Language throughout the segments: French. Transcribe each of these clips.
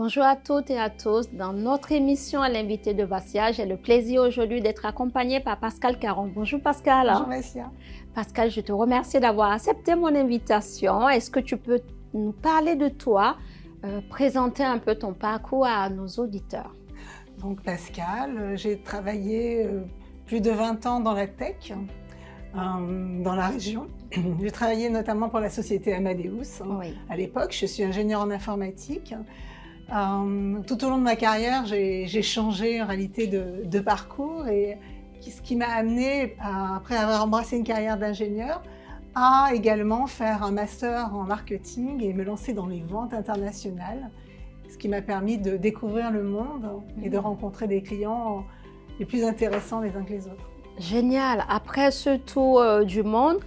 Bonjour à toutes et à tous. Dans notre émission à l'invité de Vassia, j'ai le plaisir aujourd'hui d'être accompagnée par Pascal Caron. Bonjour Pascal. Bonjour Vassia. Pascal, je te remercie d'avoir accepté mon invitation. Est-ce que tu peux nous parler de toi, présenter un peu ton parcours à nos auditeurs? Donc Pascal, j'ai travaillé plus de 20 ans dans la tech, dans la région. J'ai travaillé notamment pour la société Amadeus. Oui. À l'époque, je suis ingénieure en informatique. Tout au long de ma carrière, j'ai changé en réalité de parcours et ce qui m'a amené, après avoir embrassé une carrière d'ingénieur, à également faire un master en marketing et me lancer dans les ventes internationales, ce qui m'a permis de découvrir le monde et de rencontrer des clients les plus intéressants les uns que les autres. Génial. Après ce tour du monde,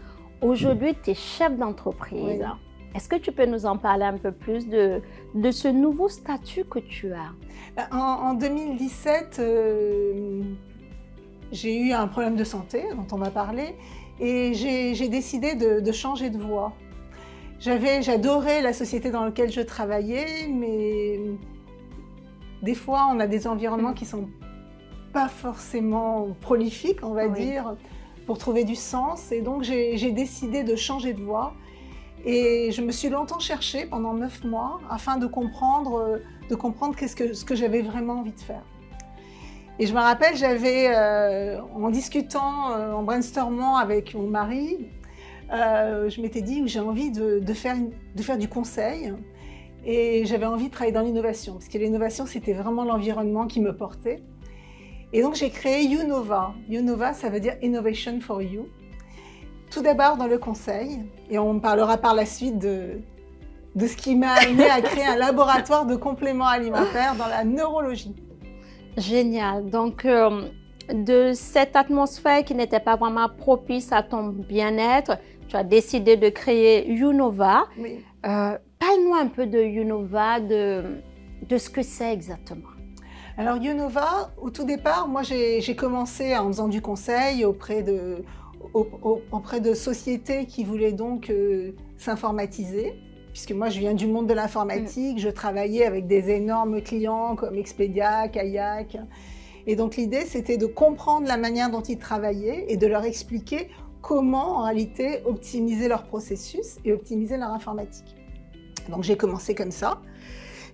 aujourd'hui, tu es chef d'entreprise. Oui. Est-ce que tu peux nous en parler un peu plus de ce nouveau statut que tu as? En 2017, j'ai eu un problème de santé dont on m'a parlé et j'ai décidé de changer de voie. J'adorais la société dans laquelle je travaillais, mais des fois on a des environnements qui sont pas forcément prolifiques, on va dire, pour trouver du sens. Et donc j'ai décidé de changer de voie. Et je me suis longtemps cherchée pendant 9 mois afin de comprendre ce que j'avais vraiment envie de faire. Et je me rappelle, en discutant, en brainstormant avec mon mari, je m'étais dit que j'ai envie de faire du conseil et j'avais envie de travailler dans l'innovation parce que l'innovation, c'était vraiment l'environnement qui me portait. Et donc, j'ai créé YouNova. YouNova, ça veut dire Innovation for You. Tout d'abord dans le conseil, et on parlera par la suite de ce qui m'a amené à créer un laboratoire de compléments alimentaires dans la neurologie. Génial. Donc, de cette atmosphère qui n'était pas vraiment propice à ton bien-être, tu as décidé de créer YouNova. Oui. Parle-nous un peu de YouNova, de ce que c'est exactement. Alors YouNova, au tout départ, moi j'ai commencé en faisant du conseil auprès de sociétés qui voulaient donc s'informatiser, puisque moi je viens du monde de l'informatique, je travaillais avec des énormes clients comme Expedia, Kayak, et donc l'idée c'était de comprendre la manière dont ils travaillaient et de leur expliquer comment en réalité optimiser leur processus et optimiser leur informatique. Donc j'ai commencé comme ça,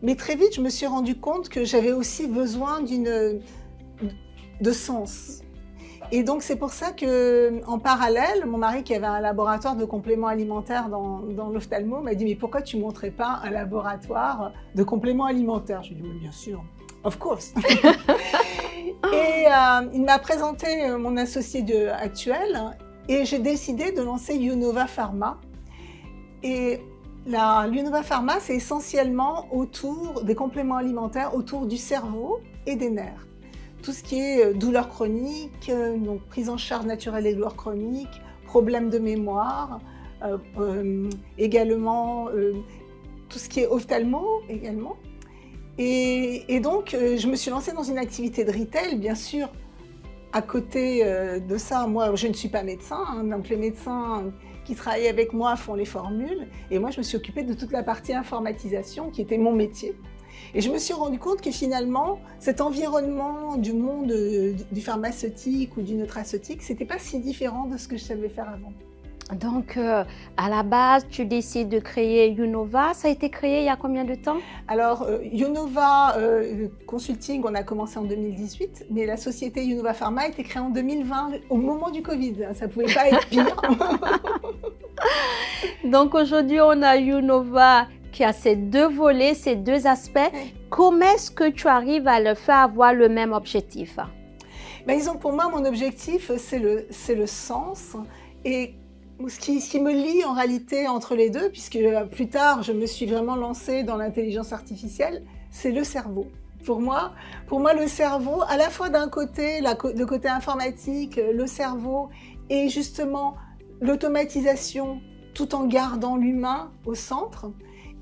mais très vite je me suis rendu compte que j'avais aussi besoin de sens. Et donc c'est pour ça qu'en parallèle, mon mari qui avait un laboratoire de compléments alimentaires dans l'ophtalmo m'a dit « Mais pourquoi tu ne montrais pas un laboratoire de compléments alimentaires ?» Je lui ai dit « Oui, bien sûr, of course !» Et il m'a présenté mon associé actuel et j'ai décidé de lancer YouNova Pharma. Et YouNova Pharma, c'est essentiellement autour des compléments alimentaires, autour du cerveau et des nerfs. Tout ce qui est douleurs chroniques, donc prise en charge naturelle des douleurs chroniques, problèmes de mémoire, également tout ce qui est ophtalmo également. Et donc, je me suis lancée dans une activité de retail, bien sûr. À côté de ça, moi, je ne suis pas médecin, donc les médecins qui travaillent avec moi font les formules. Et moi, je me suis occupée de toute la partie informatisation, qui était mon métier. Et je me suis rendu compte que finalement, cet environnement du monde du pharmaceutique ou du nutraceutique, c'était pas si différent de ce que je savais faire avant. Donc, à la base, tu décides de créer YouNova. Ça a été créé il y a combien de temps? Alors, YouNova Consulting, on a commencé en 2018, mais la société YouNova Pharma a été créée en 2020, au moment du Covid. Ça ne pouvait pas être pire. Donc, aujourd'hui, on a YouNova qui a ces deux volets, ces deux aspects. Comment est-ce que tu arrives à le faire avoir le même objectif? Disons, pour moi, mon objectif, c'est le sens. Et ce qui me lie en réalité entre les deux, puisque plus tard, je me suis vraiment lancée dans l'intelligence artificielle, c'est le cerveau. Pour moi, le cerveau, à la fois d'un côté, le côté informatique, le cerveau, et justement l'automatisation, tout en gardant l'humain au centre,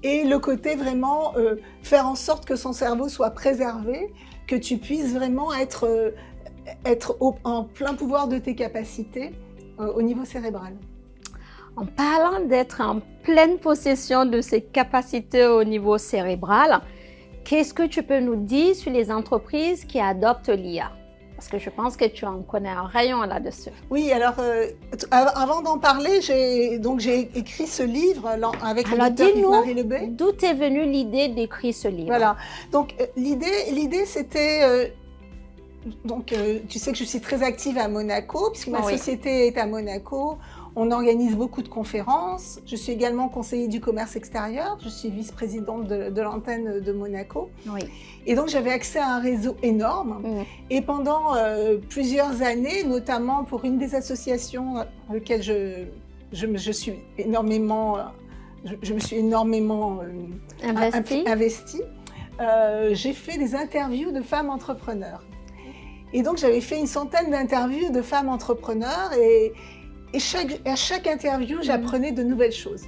et le côté vraiment faire en sorte que son cerveau soit préservé, que tu puisses vraiment être en plein pouvoir de tes capacités au niveau cérébral. En parlant d'être en pleine possession de ses capacités au niveau cérébral, qu'est-ce que tu peux nous dire sur les entreprises qui adoptent l'IA? Parce que je pense que tu en connais un rayon là-dessus. Oui, alors avant d'en parler, j'ai écrit ce livre avec le docteur Yves-Marie Lebey. D'où est venue l'idée d'écrire ce livre? Voilà, donc l'idée c'était... tu sais que je suis très active à Monaco, puisque ma société est à Monaco. On organise beaucoup de conférences. Je suis également conseillère du commerce extérieur. Je suis vice-présidente de l'antenne de Monaco. Oui. Et donc, j'avais accès à un réseau énorme. Et pendant plusieurs années, notamment pour une des associations dans lesquelles je me suis énormément investie, j'ai fait des interviews de femmes entrepreneurs. Et donc, j'avais fait une centaine d'interviews de femmes entrepreneurs et à chaque interview, j'apprenais de nouvelles choses.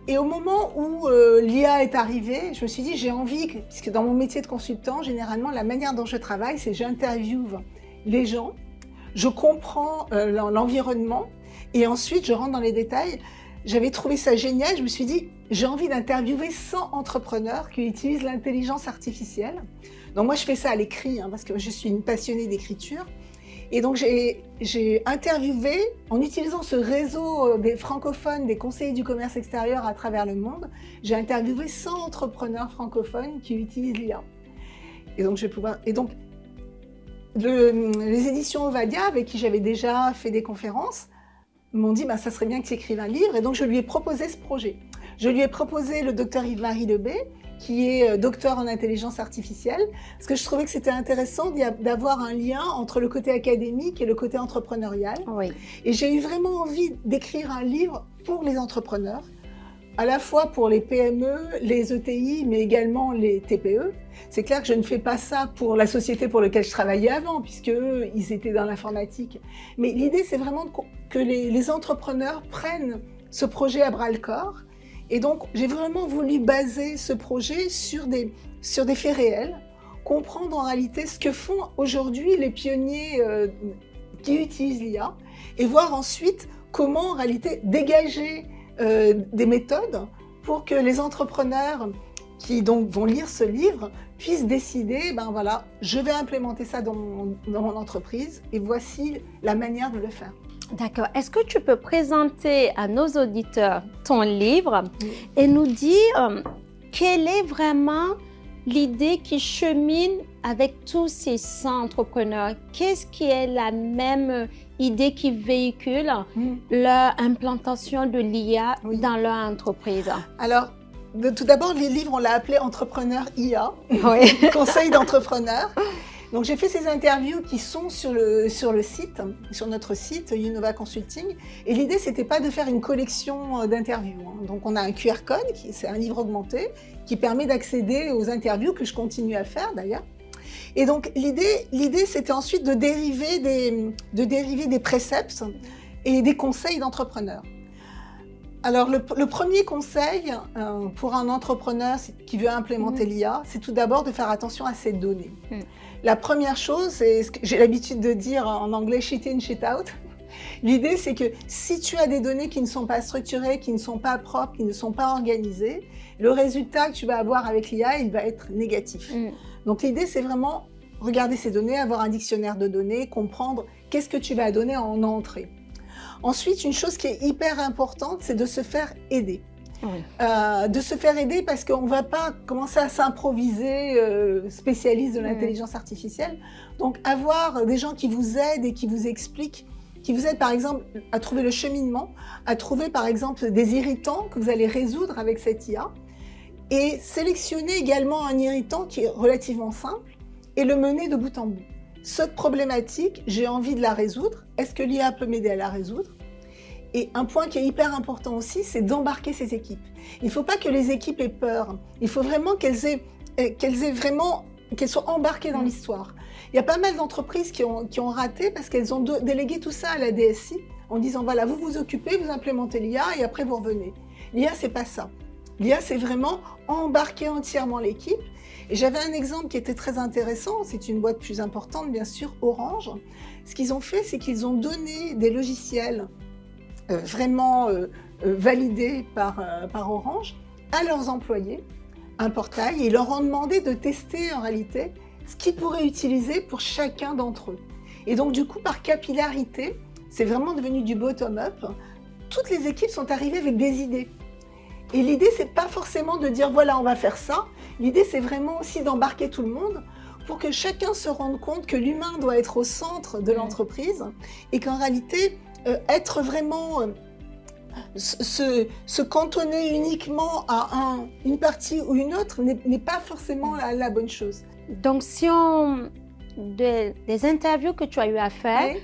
Et au moment où l'IA est arrivée, je me suis dit, j'ai envie, puisque dans mon métier de consultant, généralement, la manière dont je travaille, c'est que j'interviewe les gens, je comprends l'environnement et ensuite, je rentre dans les détails. J'avais trouvé ça génial, je me suis dit, j'ai envie d'interviewer 100 entrepreneurs qui utilisent l'intelligence artificielle. Donc moi, je fais ça à l'écrit, parce que je suis une passionnée d'écriture. Et donc, j'ai interviewé, en utilisant ce réseau des francophones, des conseillers du commerce extérieur à travers le monde, j'ai interviewé 100 entrepreneurs francophones qui utilisent l'IA. Et donc, les éditions Ovadia, avec qui j'avais déjà fait des conférences, m'ont dit ça serait bien que tu écrives un livre. Et donc, je lui ai proposé ce projet. Je lui ai proposé le docteur Yves-Marie Lebey, qui est docteur en intelligence artificielle, parce que je trouvais que c'était intéressant d'avoir un lien entre le côté académique et le côté entrepreneurial. Oui. Et j'ai eu vraiment envie d'écrire un livre pour les entrepreneurs, à la fois pour les PME, les ETI, mais également les TPE. C'est clair que je ne fais pas ça pour la société pour laquelle je travaillais avant, puisqu'ils étaient dans l'informatique. Mais l'idée, c'est vraiment que les entrepreneurs prennent ce projet à bras-le-corps. Et donc, j'ai vraiment voulu baser ce projet sur des faits réels, comprendre en réalité ce que font aujourd'hui les pionniers qui utilisent l'IA et voir ensuite comment en réalité dégager des méthodes pour que les entrepreneurs qui donc vont lire ce livre puissent décider, je vais implémenter ça dans mon entreprise et voici la manière de le faire. D'accord. Est-ce que tu peux présenter à nos auditeurs ton livre et nous dire quelle est vraiment l'idée qui chemine avec tous ces 100 entrepreneurs? Qu'est-ce qui est la même idée qui véhicule leur implantation de l'IA dans leur entreprise? Alors, tout d'abord, les livres, on l'a appelé Entrepreneur IA, conseil d'entrepreneur. Donc, j'ai fait ces interviews qui sont sur le site, sur notre site Unova Consulting. Et l'idée, c'était pas de faire une collection d'interviews. Donc, on a un QR code, c'est un livre augmenté, qui permet d'accéder aux interviews que je continue à faire d'ailleurs. Et donc, l'idée, c'était ensuite de dériver des préceptes et des conseils d'entrepreneurs. Alors, le premier conseil pour un entrepreneur qui veut implémenter l'IA, c'est tout d'abord de faire attention à ses données. La première chose, c'est ce que j'ai l'habitude de dire en anglais, shit in, shit out. L'idée, c'est que si tu as des données qui ne sont pas structurées, qui ne sont pas propres, qui ne sont pas organisées, le résultat que tu vas avoir avec l'IA, il va être négatif. Donc, l'idée, c'est vraiment regarder ces données, avoir un dictionnaire de données, comprendre qu'est-ce que tu vas donner en entrée. Ensuite, une chose qui est hyper importante, c'est de se faire aider. De se faire aider parce qu'on ne va pas commencer à s'improviser spécialiste de l'intelligence artificielle. Donc, avoir des gens qui vous aident et qui vous expliquent, qui vous aident par exemple à trouver le cheminement, à trouver par exemple des irritants que vous allez résoudre avec cette IA et sélectionner également un irritant qui est relativement simple et le mener de bout en bout. Cette problématique, j'ai envie de la résoudre. Est-ce que l'IA peut m'aider à la résoudre ? Et un point qui est hyper important aussi, c'est d'embarquer ces équipes. Il ne faut pas que les équipes aient peur. Il faut vraiment qu'elles soient embarquées dans l'histoire. Il y a pas mal d'entreprises qui ont raté parce qu'elles ont délégué tout ça à la DSI en disant voilà, vous vous occupez, vous implémentez l'IA et après vous revenez. L'IA, c'est pas ça. L'IA, c'est vraiment embarquer entièrement l'équipe. Et j'avais un exemple qui était très intéressant, c'est une boîte plus importante, bien sûr, Orange. Ce qu'ils ont fait, c'est qu'ils ont donné des logiciels vraiment validés par Orange à leurs employés un portail et ils leur ont demandé de tester en réalité ce qu'ils pourraient utiliser pour chacun d'entre eux. Et donc du coup, par capillarité, c'est vraiment devenu du bottom-up. Toutes les équipes sont arrivées avec des idées. Et l'idée, c'est pas forcément de dire voilà, on va faire ça. L'idée, c'est vraiment aussi d'embarquer tout le monde pour que chacun se rende compte que l'humain doit être au centre de l'entreprise et qu'en réalité, être vraiment se cantonner uniquement à une partie ou une autre n'est pas forcément la bonne chose. Donc, des interviews que tu as eu à faire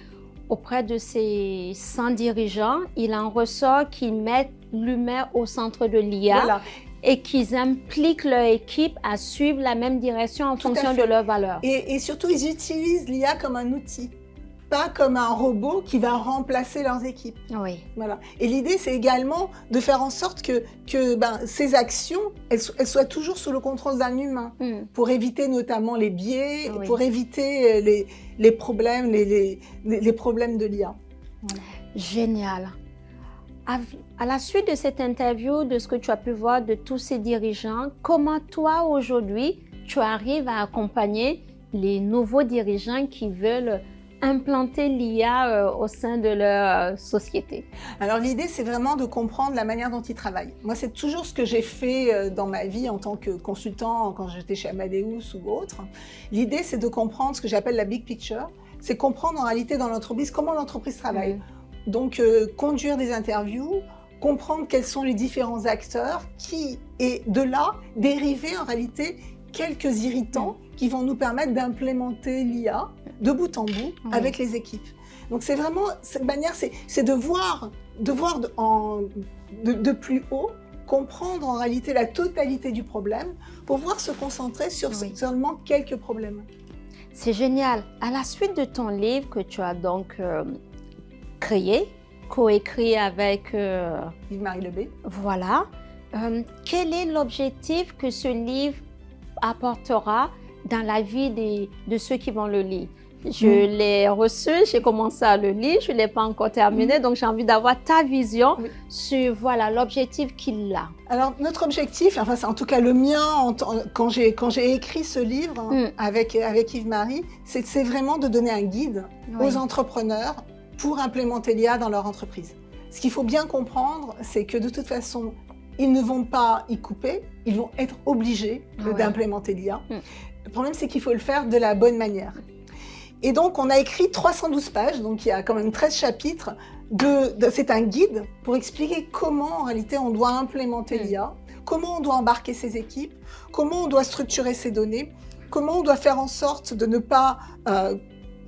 auprès de ces 100 dirigeants, il en ressort qu'ils mettent l'humain au centre de l'IA. Voilà. Et qu'ils impliquent leur équipe à suivre la même direction en fonction de leurs valeurs. Et surtout, ils utilisent l'IA comme un outil, pas comme un robot qui va remplacer leurs équipes. Oui. Voilà. Et l'idée, c'est également de faire en sorte que ces actions, elles soient toujours sous le contrôle d'un humain, pour éviter notamment les biais, pour éviter les problèmes, les problèmes de l'IA. Voilà. Génial. À la suite de cette interview, de ce que tu as pu voir de tous ces dirigeants, comment toi, aujourd'hui, tu arrives à accompagner les nouveaux dirigeants qui veulent implanter l'IA au sein de leur société? Alors l'idée, c'est vraiment de comprendre la manière dont ils travaillent. Moi, c'est toujours ce que j'ai fait dans ma vie en tant que consultant, quand j'étais chez Amadeus ou autre. L'idée, c'est de comprendre ce que j'appelle la big picture. C'est comprendre en réalité dans l'entreprise comment l'entreprise travaille. Donc, conduire des interviews, comprendre quels sont les différents acteurs et de là, dériver en réalité quelques irritants qui vont nous permettre d'implémenter l'IA de bout en bout avec les équipes. Donc, c'est vraiment, cette manière, c'est de voir de plus haut, comprendre en réalité la totalité du problème pour pouvoir se concentrer sur seulement quelques problèmes. C'est génial. À la suite de ton livre que tu as donc créé, coécrit avec Yves-Marie Lebé. Voilà. Quel est l'objectif que ce livre apportera dans la vie de ceux qui vont le lire? Je l'ai reçu, j'ai commencé à le lire, je ne l'ai pas encore terminé, donc j'ai envie d'avoir ta vision sur l'objectif qu'il a. Alors notre objectif, enfin c'est en tout cas le mien quand j'ai écrit ce livre avec Yves-Marie, c'est vraiment de donner un guide aux entrepreneurs pour implémenter l'IA dans leur entreprise. Ce qu'il faut bien comprendre, c'est que de toute façon, ils ne vont pas y couper, ils vont être obligés d'implémenter l'IA. Le problème, c'est qu'il faut le faire de la bonne manière. Et donc, on a écrit 312 pages, donc il y a quand même 13 chapitres. C'est un guide pour expliquer comment, en réalité, on doit implémenter l'IA, comment on doit embarquer ses équipes, comment on doit structurer ses données, comment on doit faire en sorte de ne pas...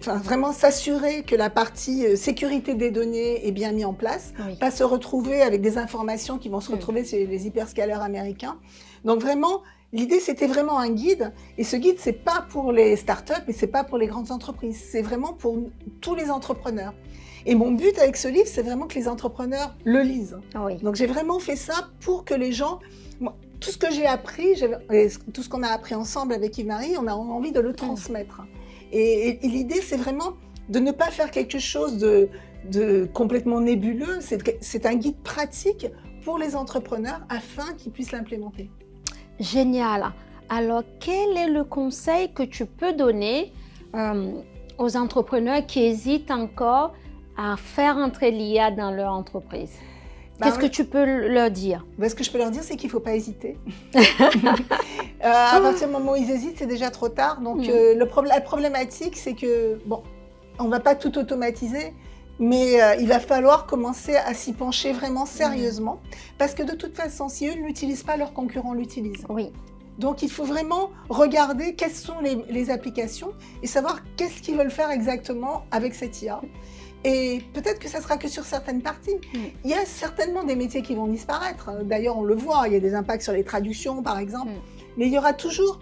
vraiment s'assurer que la partie sécurité des données est bien mise en place, pas se retrouver avec des informations qui vont se retrouver chez les hyperscalers américains. Donc vraiment, l'idée c'était vraiment un guide, et ce guide c'est pas pour les startups et c'est pas pour les grandes entreprises, c'est vraiment pour tous les entrepreneurs. Et mon but avec ce livre, c'est vraiment que les entrepreneurs le lisent. Donc j'ai vraiment fait ça pour que les gens... Tout ce que j'ai appris, tout ce qu'on a appris ensemble avec Yves-Marie, on a envie de le transmettre. Et l'idée, c'est vraiment de ne pas faire quelque chose de complètement nébuleux. C'est un guide pratique pour les entrepreneurs afin qu'ils puissent l'implémenter. Génial. Alors, quel est le conseil que tu peux donner aux entrepreneurs qui hésitent encore à faire entrer l'IA dans leur entreprise? Qu'est-ce que tu peux leur dire? Ce que je peux leur dire, c'est qu'il ne faut pas hésiter. À partir du moment où ils hésitent, c'est déjà trop tard. Donc, la problématique, c'est que, on ne va pas tout automatiser, mais il va falloir commencer à s'y pencher vraiment sérieusement. Parce que de toute façon, si eux ne l'utilisent pas, leurs concurrents l'utilisent. Donc, il faut vraiment regarder quelles sont les applications et savoir qu'est-ce qu'ils veulent faire exactement avec cette IA. Et peut-être que ça sera que sur certaines parties. Il y a certainement des métiers qui vont disparaître. D'ailleurs, on le voit, il y a des impacts sur les traductions, par exemple. Mais il y aura toujours...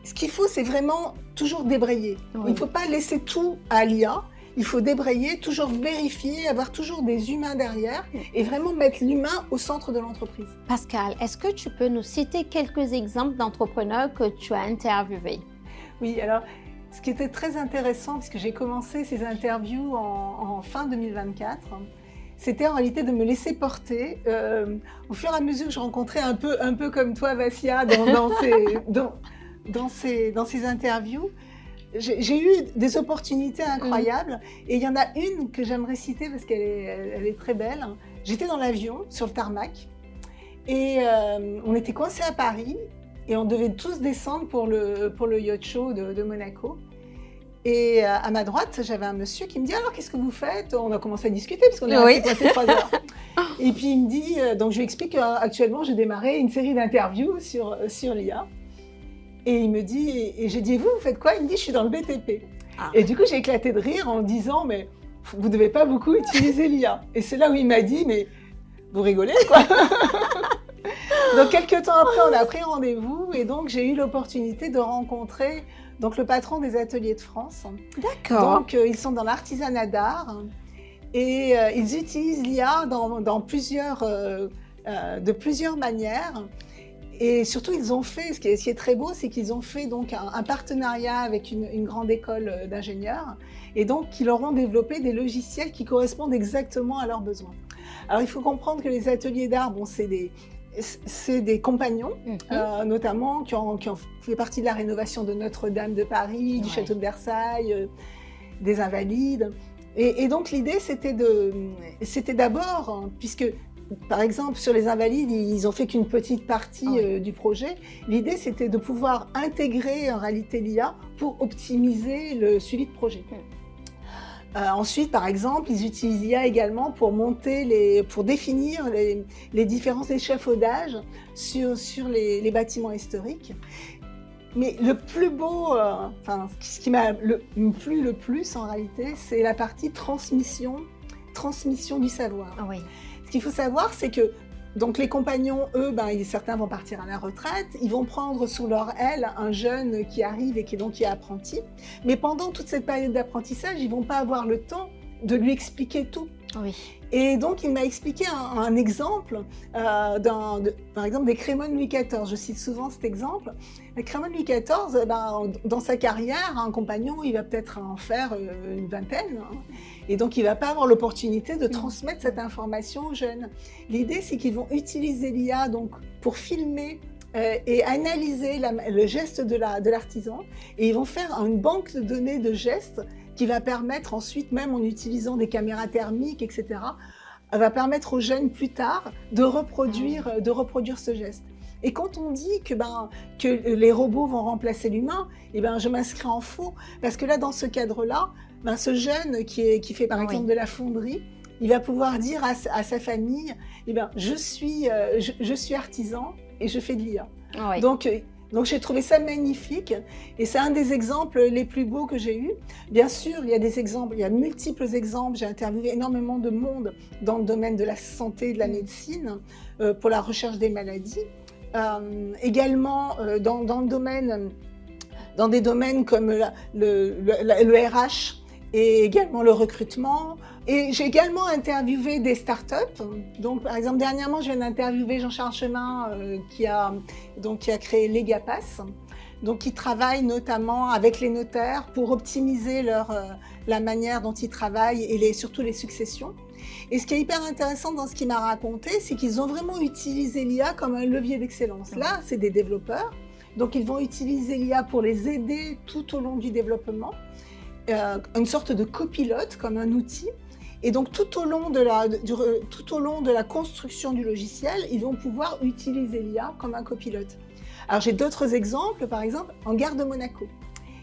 Ce qu'il faut, c'est vraiment toujours débrayer. Il ne faut pas laisser tout à l'IA. Il faut débrayer, toujours vérifier, avoir toujours des humains derrière et vraiment mettre l'humain au centre de l'entreprise. Pascal, est-ce que tu peux nous citer quelques exemples d'entrepreneurs que tu as interviewés? Oui, alors... Ce qui était très intéressant, puisque j'ai commencé ces interviews en fin 2024, c'était en réalité de me laisser porter au fur et à mesure que je rencontrais un peu comme toi, Vassia, dans ces interviews. J'ai eu des opportunités incroyables et il y en a une que j'aimerais citer parce qu'elle est très belle. J'étais dans l'avion sur le tarmac et on était coincés à Paris et on devait tous descendre pour le yacht show de Monaco. Et à ma droite, j'avais un monsieur qui me dit « Alors, qu'est-ce que vous faites ?» On a commencé à discuter parce qu'on est resté coincés 3 heures. Et puis il me dit, donc je lui explique qu'actuellement j'ai démarré une série d'interviews sur l'IA. Et il me dit, et j'ai dit, vous faites quoi? Il me dit, je suis dans le BTP. Ah. Et du coup, j'ai éclaté de rire en disant, mais vous ne devez pas beaucoup utiliser l'IA. Et c'est là où il m'a dit, mais vous rigolez, quoi. Donc, quelques temps après, on a pris rendez-vous et donc j'ai eu l'opportunité de rencontrer donc, le patron des Ateliers de France. D'accord. Donc, ils sont dans l'artisanat d'art et ils utilisent l'IA de plusieurs manières. Et surtout, ils ont fait, ce qui est très beau, c'est qu'ils ont fait donc un partenariat avec une grande école d'ingénieurs et donc ils leur ont développé des logiciels qui correspondent exactement à leurs besoins. Alors, il faut comprendre que les ateliers d'art, bon, c'est des compagnons, notamment, qui ont fait partie de la rénovation de Notre-Dame de Paris, du château de Versailles, des Invalides. Et donc, l'idée, c'était d'abord, puisque par exemple, sur les Invalides, ils n'ont fait qu'une petite partie du projet. L'idée, c'était de pouvoir intégrer en réalité l'IA pour optimiser le suivi de projet. Ensuite, par exemple, ils utilisent l'IA également pour définir les différents échafaudages sur les bâtiments historiques. Mais le plus beau, ce qui m'a plu le plus en réalité, c'est la partie transmission du savoir. Oui. Ce qu'il faut savoir, c'est que donc les compagnons, eux, certains vont partir à la retraite, ils vont prendre sous leur aile un jeune qui arrive et qui est apprenti. Mais pendant toute cette période d'apprentissage, ils ne vont pas avoir le temps de lui expliquer tout. Oui. Et donc, il m'a expliqué un exemple, par exemple, des crémones Louis XIV. Je cite souvent cet exemple. Les crémones Louis XIV, dans sa carrière, un compagnon, il va peut-être en faire une vingtaine. Et donc, il ne va pas avoir l'opportunité de transmettre cette information aux jeunes. L'idée, c'est qu'ils vont utiliser l'IA pour filmer et analyser le geste de l'artisan. Et ils vont faire une banque de données de gestes qui va permettre ensuite, même en utilisant des caméras thermiques, etc., va permettre aux jeunes plus tard de reproduire ce geste. Et quand on dit que les robots vont remplacer l'humain, je m'inscris en faux, parce que là, dans ce cadre-là, ce jeune qui fait par exemple de la fonderie, il va pouvoir dire à sa famille, je suis artisan et je fais de l'IA. Oui. Donc, j'ai trouvé ça magnifique et c'est un des exemples les plus beaux que j'ai eus. Bien sûr, il y a des exemples, il y a multiples exemples. J'ai interviewé énormément de monde dans le domaine de la santé et de la médecine pour la recherche des maladies. Également, dans des domaines comme le RH et également le recrutement. Et j'ai également interviewé des startups. Donc, par exemple, dernièrement, je viens d'interviewer Jean-Charles Chemin qui a créé Legapass, donc qui travaille notamment avec les notaires pour optimiser la manière dont ils travaillent et surtout les successions. Et ce qui est hyper intéressant dans ce qu'il m'a raconté, c'est qu'ils ont vraiment utilisé l'IA comme un levier d'excellence. Là, c'est des développeurs, donc ils vont utiliser l'IA pour les aider tout au long du développement, une sorte de copilote comme un outil. Et donc, tout au long de la construction du logiciel, ils vont pouvoir utiliser l'IA comme un copilote. Alors, j'ai d'autres exemples, par exemple, en gare de Monaco.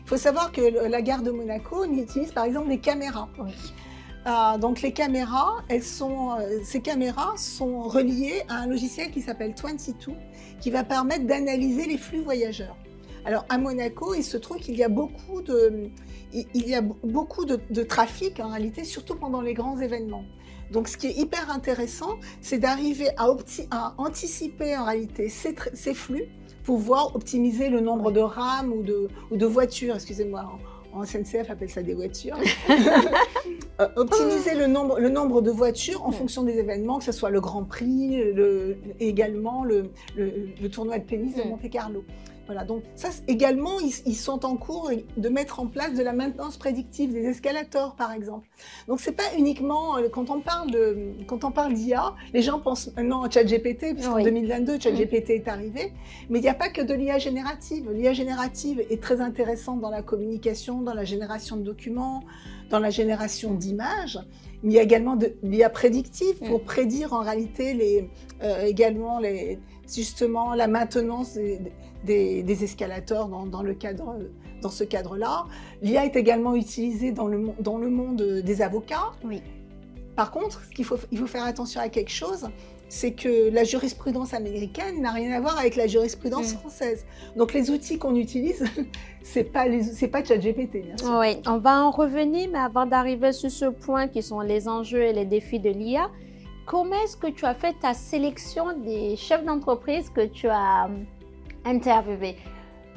Il faut savoir que la gare de Monaco utilise, par exemple, des caméras. Oui. Donc, ces caméras sont reliées à un logiciel qui s'appelle 22, qui va permettre d'analyser les flux voyageurs. Alors, à Monaco, il se trouve qu'il y a beaucoup de trafic, en réalité, surtout pendant les grands événements. Donc, ce qui est hyper intéressant, c'est d'arriver à anticiper, en réalité, ces flux pour pouvoir optimiser le nombre de rames ou de voitures, excusez-moi, en SNCF, appelle ça des voitures. Optimiser le nombre de voitures en fonction des événements, que ce soit le Grand Prix, également le tournoi de tennis de Monte-Carlo. Voilà, donc ça également, ils sont en cours de mettre en place de la maintenance prédictive des escalators, par exemple. Donc c'est pas uniquement quand on parle d'IA, les gens pensent maintenant à ChatGPT, puisqu'en 2022 ChatGPT est arrivé, mais il n'y a pas que de l'IA générative. L'IA générative est très intéressante dans la communication, dans la génération de documents, dans la génération d'images. Mais il y a également de l'IA prédictive pour prédire en réalité justement la maintenance des escalators dans ce cadre-là. L'IA est également utilisée dans le monde des avocats. Oui. Par contre, il faut faire attention à quelque chose, c'est que la jurisprudence américaine n'a rien à voir avec la jurisprudence française. Donc les outils qu'on utilise, c'est pas ChatGPT, bien sûr. Oui, on va en revenir, mais avant d'arriver sur ce point qui sont les enjeux et les défis de l'IA, comment est-ce que tu as fait ta sélection des chefs d'entreprise que tu as interviewés?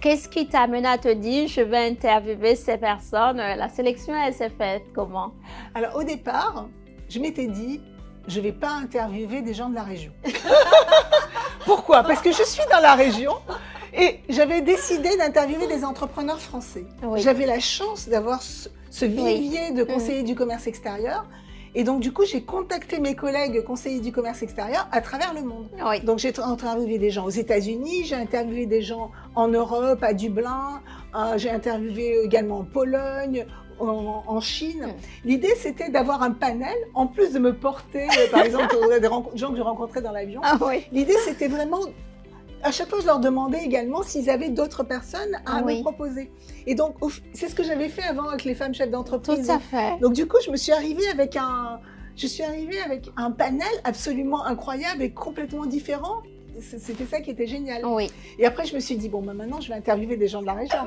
Qu'est-ce qui t'a amené à te dire, je vais interviewer ces personnes? La sélection, elle s'est faite comment? Alors au départ, je m'étais dit, je ne vais pas interviewer des gens de la région. Pourquoi? Parce que je suis dans la région et j'avais décidé d'interviewer des entrepreneurs français. Oui. J'avais la chance d'avoir ce vivier de conseillers du commerce extérieur. Et donc, du coup, j'ai contacté mes collègues conseillers du commerce extérieur à travers le monde. Oui. Donc, j'ai interviewé des gens aux États-Unis, j'ai interviewé des gens en Europe, à Dublin, j'ai interviewé également en Pologne, en Chine. L'idée, c'était d'avoir un panel, en plus de me porter, par exemple, des gens que je rencontrais dans l'avion. L'idée, c'était vraiment... À chaque fois, je leur demandais également s'ils avaient d'autres personnes à me proposer. Et donc, c'est ce que j'avais fait avant avec les femmes chefs d'entreprise. Tout à fait. Donc, du coup, je suis arrivée avec un panel absolument incroyable et complètement différent. C'était ça qui était génial. Oui. Et après, je me suis dit, bon, maintenant, je vais interviewer des gens de la région.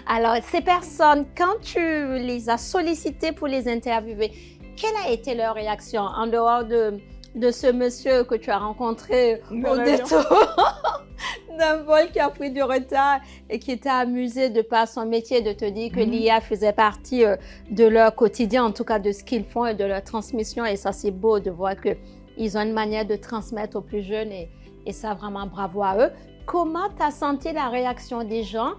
Alors, ces personnes, quand tu les as sollicitées pour les interviewer, quelle a été leur réaction en dehors de ce monsieur que tu as rencontré au détour d'un vol qui a pris du retard et qui t'a amusé de par son métier de te dire que l'IA faisait partie de leur quotidien, en tout cas de ce qu'ils font et de leur transmission. Et ça, c'est beau de voir qu'ils ont une manière de transmettre aux plus jeunes et ça, vraiment bravo à eux. Comment tu as senti la réaction des gens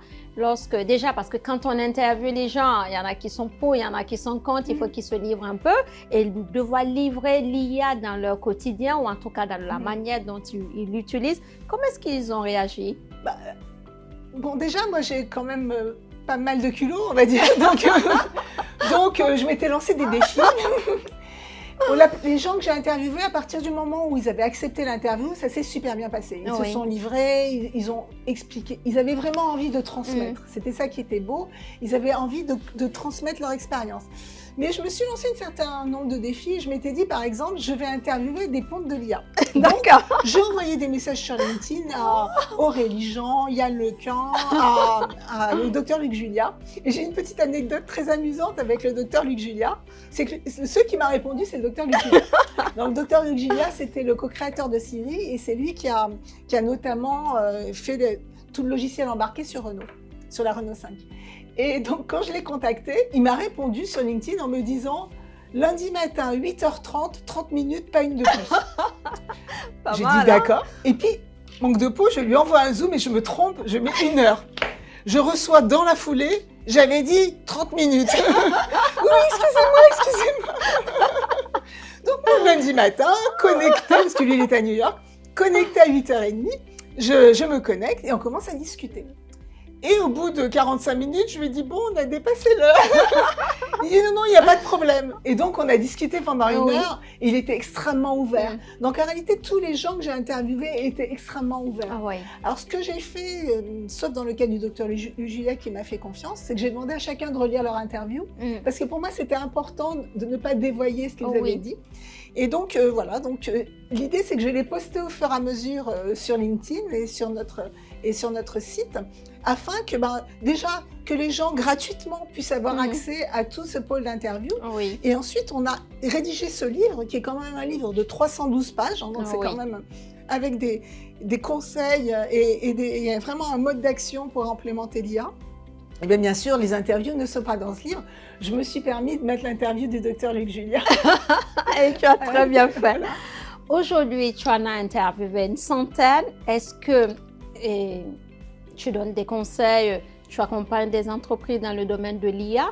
déjà, parce que quand on interviewe les gens, il y en a qui sont pour, il y en a qui sont contre, il faut qu'ils se livrent un peu et ils devoir livrer l'IA dans leur quotidien ou en tout cas dans la manière dont ils l'utilisent. Comment est-ce qu'ils ont réagi? Bon, déjà, moi, j'ai quand même pas mal de culot, on va dire. Donc, je m'étais lancé des défis. Les gens que j'ai interviewés, à partir du moment où ils avaient accepté l'interview, ça s'est super bien passé. Ils se sont livrés, ils ont expliqué. Ils avaient vraiment envie de transmettre. C'était ça qui était beau. Ils avaient envie de transmettre leur expérience. Mais je me suis lancé un certain nombre de défis. Je m'étais dit, par exemple, je vais interviewer des pontes de l'IA. D'accord. J'ai envoyé des messages sur LinkedIn à Aurélie Jean, Yann Lequin, au docteur Luc Julia. Et j'ai une petite anecdote très amusante avec le docteur Luc Julia. C'est que ceux qui m'a répondu, c'est le docteur Luc Julia. Donc, le docteur Luc Julia, c'était le co-créateur de Siri et c'est lui qui a notamment fait tout le logiciel embarqué sur Renault, sur la Renault 5. Et donc, quand je l'ai contacté, il m'a répondu sur LinkedIn en me disant « Lundi matin, 8h30, 30 minutes, pas une de plus. » J'ai dit « D'accord. » Et puis, manque de peau, je lui envoie un Zoom et je me trompe, je mets 1 heure. Je reçois dans la foulée, j'avais dit 30 minutes. Oui, excusez-moi. Donc, le lundi matin, connecté, parce que lui, il est à New York, connecté à 8h30, je me connecte et on commence à discuter. Et au bout de 45 minutes, je lui ai dit, bon, on a dépassé l'heure. Il dit, non, il n'y a pas de problème. Et donc, on a discuté pendant 1 heure. Et il était extrêmement ouvert. Donc, en réalité, tous les gens que j'ai interviewés étaient extrêmement ouverts. Alors, ce que j'ai fait, sauf dans le cas du docteur Julia qui m'a fait confiance, c'est que j'ai demandé à chacun de relire leur interview. Parce que pour moi, c'était important de ne pas dévoyer ce qu'ils avaient dit. Et donc, voilà. Donc, l'idée, c'est que je l'ai posté au fur et à mesure sur LinkedIn et sur notre site, afin que, déjà, que les gens gratuitement puissent avoir accès à tout ce pôle d'interview. Et ensuite, on a rédigé ce livre, qui est quand même un livre de 312 pages, hein, donc c'est quand même avec des conseils et vraiment un mode d'action pour implémenter l'IA. Et bien sûr, les interviews ne sont pas dans ce livre. Je me suis permis de mettre l'interview du docteur Luc Julia. Et tu as très bien fait. Aujourd'hui, tu en as interviewé une centaine. Est-ce que et tu donnes des conseils, tu accompagnes des entreprises dans le domaine de l'IA.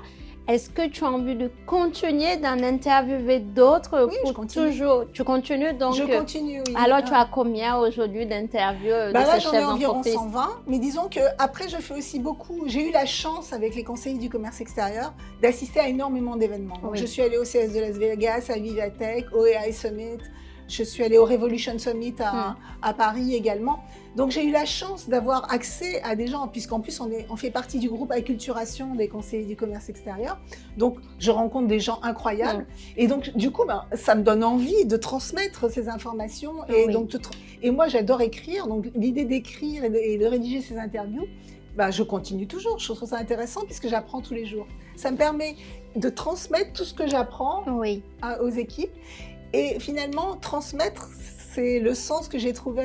Est-ce que tu as envie de continuer d'en interviewer d'autres? Oui, je continue. Toujours, tu continues donc? Je continue, oui. Alors, tu as combien aujourd'hui d'interviews de Là, ces j'en ai chefs environ d'entreprise? 120, mais disons qu'après, je fais aussi beaucoup. J'ai eu la chance, avec les conseillers du commerce extérieur, d'assister à énormément d'événements. Oui. Je suis allée au CS de Las Vegas, à Vivatech, au AI Summit. Je suis allée au Revolution Summit à Paris également. Donc, j'ai eu la chance d'avoir accès à des gens, puisqu'en plus, on fait partie du groupe Acculturation des conseillers du commerce extérieur. Donc, je rencontre des gens incroyables. Et donc, du coup, ça me donne envie de transmettre ces informations. Et, et moi, j'adore écrire. Donc, l'idée d'écrire et de rédiger ces interviews, je continue toujours. Je trouve ça intéressant puisque j'apprends tous les jours. Ça me permet de transmettre tout ce que j'apprends aux équipes. Et finalement, transmettre, c'est le sens que j'ai trouvé,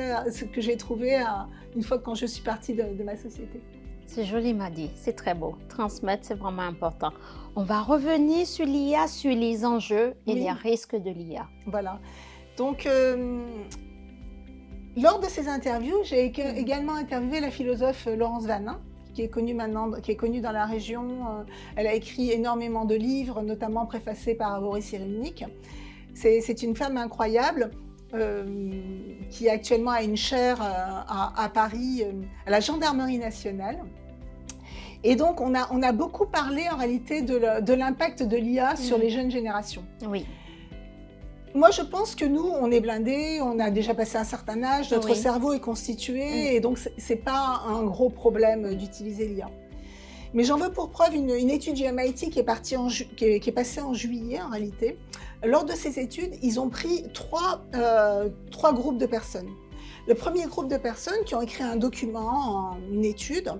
une fois quand je suis partie de ma société. C'est joliment dit, c'est très beau. Transmettre, c'est vraiment important. On va revenir sur l'IA, sur les enjeux et les risques de l'IA. Voilà. Donc, lors de ces interviews, j'ai également interviewé la philosophe Laurence Vanin, qui est connue maintenant, qui est connue dans la région. Elle a écrit énormément de livres, notamment préfacés par Boris Cyrulnik. C'est une femme incroyable qui actuellement a une chaire à Paris, à la Gendarmerie nationale. Et donc, on a beaucoup parlé en réalité de l'impact de l'IA sur les jeunes générations. Oui. Moi, je pense que nous, on est blindés, on a déjà passé un certain âge, notre cerveau est constitué, et donc c'est pas un gros problème d'utiliser l'IA. Mais j'en veux pour preuve une étude du MIT qui est passée en juillet en réalité. Lors de ces études, ils ont pris trois groupes de personnes. Le premier groupe de personnes qui ont écrit un document, une étude,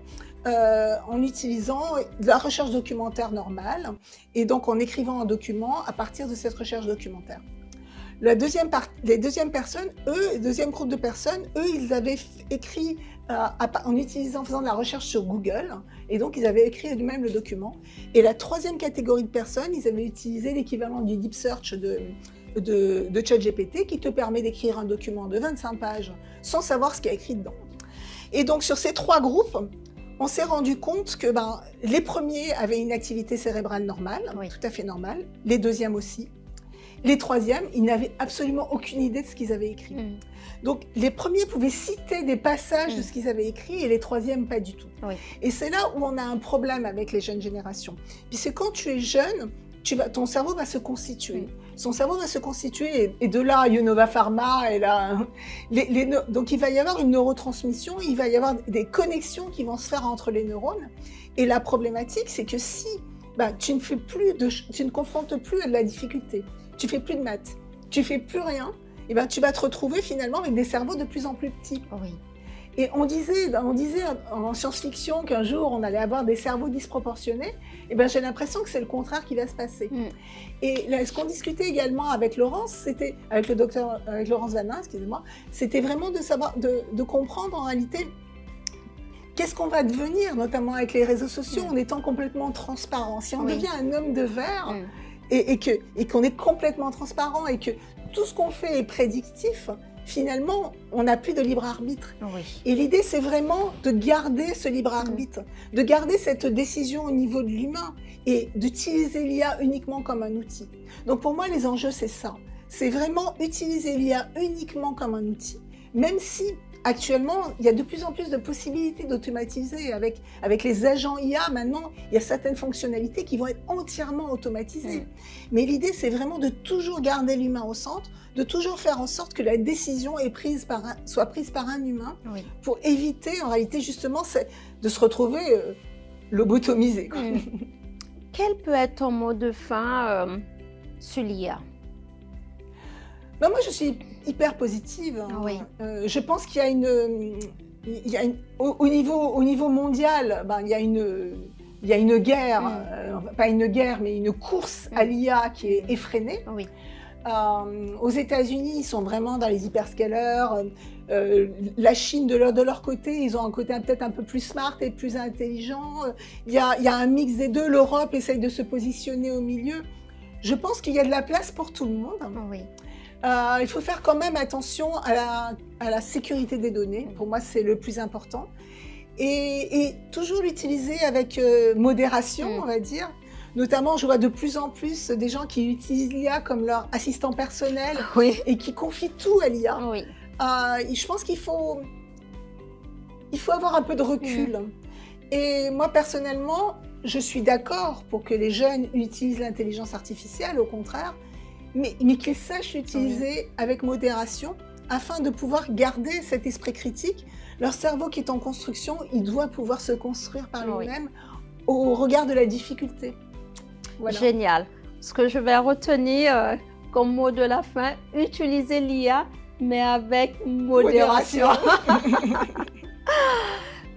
en utilisant de la recherche documentaire normale, et donc en écrivant un document à partir de cette recherche documentaire. Les deuxième groupe de personnes, eux, ils avaient écrit en faisant de la recherche sur Google, et donc ils avaient écrit eux-mêmes le document. Et la troisième catégorie de personnes, ils avaient utilisé l'équivalent du Deep Search de ChatGPT, qui te permet d'écrire un document de 25 pages sans savoir ce qu'il y a écrit dedans. Et donc sur ces trois groupes, on s'est rendu compte que les premiers avaient une activité cérébrale normale, tout à fait normale, les deuxièmes aussi. Les troisièmes, ils n'avaient absolument aucune idée de ce qu'ils avaient écrit. Donc, les premiers pouvaient citer des passages de ce qu'ils avaient écrit et les troisièmes, pas du tout. Et c'est là où on a un problème avec les jeunes générations. Puisque quand tu es jeune, ton cerveau va se constituer. Son cerveau va se constituer et de là, Yonova Pharma, et là, donc il va y avoir une neurotransmission, il va y avoir des connexions qui vont se faire entre les neurones. Et la problématique, c'est que si tu ne confrontes plus à de la difficulté, tu fais plus de maths, tu fais plus rien, et tu vas te retrouver finalement avec des cerveaux de plus en plus petits. Et on disait en science-fiction qu'un jour on allait avoir des cerveaux disproportionnés. Et j'ai l'impression que c'est le contraire qui va se passer. Et là, ce qu'on discutait également avec Laurence, avec Laurence Vanin, excusez-moi, c'était vraiment de comprendre en réalité qu'est-ce qu'on va devenir, notamment avec les réseaux sociaux, en étant complètement transparent. Si on devient un homme de verre et qu'on est complètement transparent et que tout ce qu'on fait est prédictif, finalement, on n'a plus de libre arbitre. Et l'idée, c'est vraiment de garder ce libre arbitre, de garder cette décision au niveau de l'humain et d'utiliser l'IA uniquement comme un outil. Donc pour moi, les enjeux, c'est ça. C'est vraiment utiliser l'IA uniquement comme un outil, même si actuellement, il y a de plus en plus de possibilités d'automatiser. Avec les agents IA, maintenant, il y a certaines fonctionnalités qui vont être entièrement automatisées. Mais l'idée, c'est vraiment de toujours garder l'humain au centre, de toujours faire en sorte que la décision soit prise par un humain pour éviter, en réalité, justement, de se retrouver lobotomisé. Quel peut être ton mot de fin sur l'IA? Moi, je suis hyper positive. Je pense qu'il y a au niveau mondial, il y a une guerre, pas une guerre, mais une course à l'IA qui est effrénée. Aux États-Unis, ils sont vraiment dans les hyperscalers. La Chine, de leur côté, ils ont un côté peut-être un peu plus smart et plus intelligent. Il y a un mix des deux. L'Europe essaye de se positionner au milieu. Je pense qu'il y a de la place pour tout le monde. Il faut faire quand même attention à la sécurité des données. Pour moi, c'est le plus important. Et toujours l'utiliser avec modération, on va dire. Notamment, je vois de plus en plus des gens qui utilisent l'IA comme leur assistant personnel et qui confient tout à l'IA. Oui. Je pense qu'il faut avoir un peu de recul. Et moi, personnellement, je suis d'accord pour que les jeunes utilisent l'intelligence artificielle, au contraire, mais qu'ils sachent l'utiliser avec modération afin de pouvoir garder cet esprit critique. Leur cerveau qui est en construction, il doit pouvoir se construire par lui-même au regard de la difficulté. Voilà. Génial. Ce que je vais retenir comme mot de la fin, utiliser l'IA, mais avec modération.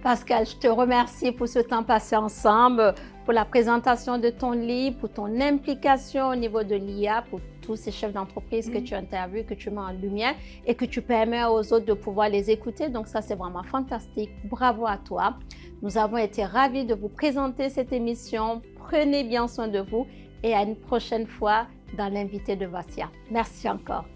Pascal, je te remercie pour ce temps passé ensemble, pour la présentation de ton livre, pour ton implication au niveau de l'IA, pour tous ces chefs d'entreprise que tu interviews, que tu mets en lumière et que tu permets aux autres de pouvoir les écouter. Donc ça, c'est vraiment fantastique. Bravo à toi. Nous avons été ravis de vous présenter cette émission. Prenez bien soin de vous et à une prochaine fois dans l'invité de Vassia. Merci encore.